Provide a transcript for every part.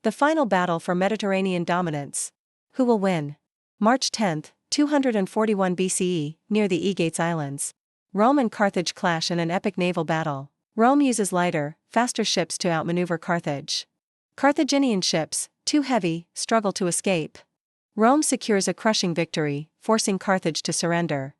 The final battle for Mediterranean dominance. Who will win? March 10, 241 BCE, near the Aegates Islands. Rome and Carthage clash in an epic naval battle. Rome uses lighter, faster ships to outmaneuver Carthage. Carthaginian ships, too heavy, struggle to escape. Rome secures a crushing victory, forcing Carthage to surrender.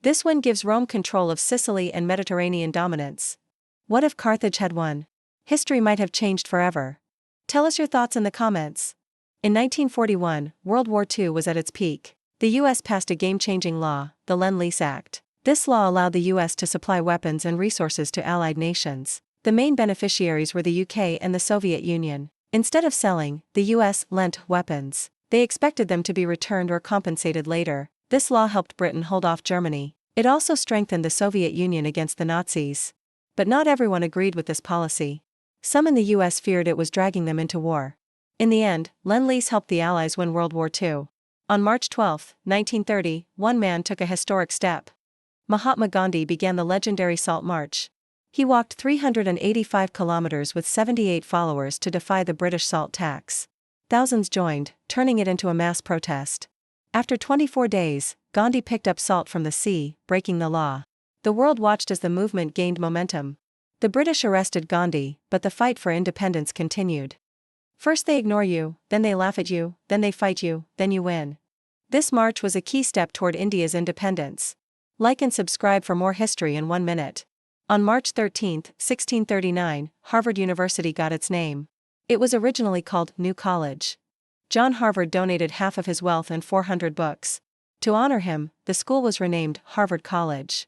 This win gives Rome control of Sicily and Mediterranean dominance. What if Carthage had won? History might have changed forever. Tell us your thoughts in the comments. In 1941, World War II was at its peak. The US passed a game-changing law, the Lend-Lease Act. This law allowed the US to supply weapons and resources to allied nations. The main beneficiaries were the UK and the Soviet Union. Instead of selling, the US lent weapons. They expected them to be returned or compensated later. This law helped Britain hold off Germany. It also strengthened the Soviet Union against the Nazis. But not everyone agreed with this policy. Some in the US feared it was dragging them into war. In the end, Lend-Lease helped the Allies win World War II. On March 12, 1930, one man took a historic step. Mahatma Gandhi began the legendary Salt March. He walked 385 kilometers with 78 followers to defy the British salt tax. Thousands joined, turning it into a mass protest. After 24 days, Gandhi picked up salt from the sea, breaking the law. The world watched as the movement gained momentum. The British arrested Gandhi, but the fight for independence continued. First they ignore you, then they laugh at you, then they fight you, then you win. This march was a key step toward India's independence. Like and subscribe for more history in 1 minute. On March 13, 1639, Harvard University got its name. It was originally called New College. John Harvard donated half of his wealth and 400 books. To honor him, the school was renamed Harvard College.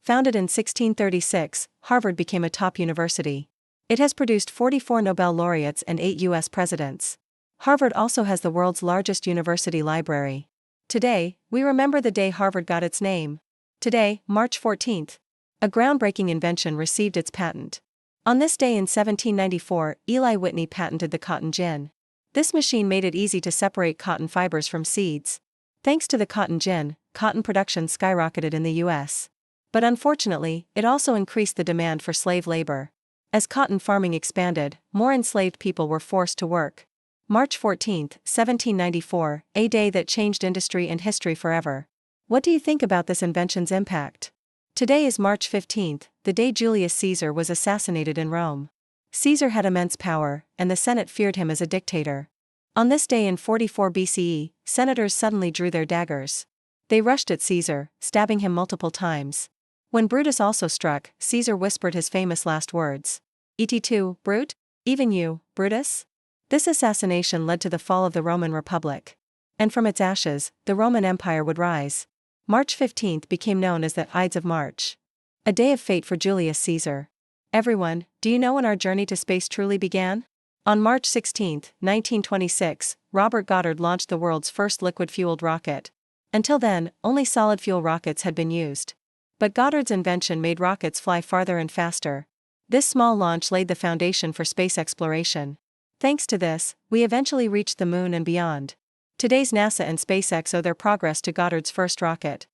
Founded in 1636, Harvard became a top university. It has produced 44 Nobel laureates and 8 U.S. presidents. Harvard also has the world's largest university library. Today, we remember the day Harvard got its name. Today, March 14th, a groundbreaking invention received its patent. On this day in 1794, Eli Whitney patented the cotton gin. This machine made it easy to separate cotton fibers from seeds. Thanks to the cotton gin, cotton production skyrocketed in the U.S. But unfortunately, it also increased the demand for slave labor. As cotton farming expanded, more enslaved people were forced to work. March 14, 1794, a day that changed industry and history forever. What do you think about this invention's impact? Today is March 15, the day Julius Caesar was assassinated in Rome. Caesar had immense power, and the Senate feared him as a dictator. On this day in 44 BCE, senators suddenly drew their daggers. They rushed at Caesar, stabbing him multiple times. When Brutus also struck, Caesar whispered his famous last words. Et tu, Brute? Even you, Brutus? This assassination led to the fall of the Roman Republic. And from its ashes, the Roman Empire would rise. March 15th became known as the Ides of March. A day of fate for Julius Caesar. Everyone, do you know when our journey to space truly began? On March 16, 1926, Robert Goddard launched the world's first liquid-fueled rocket. Until then, only solid-fuel rockets had been used. But Goddard's invention made rockets fly farther and faster. This small launch laid the foundation for space exploration. Thanks to this, we eventually reached the moon and beyond. Today's NASA and SpaceX owe their progress to Goddard's first rocket.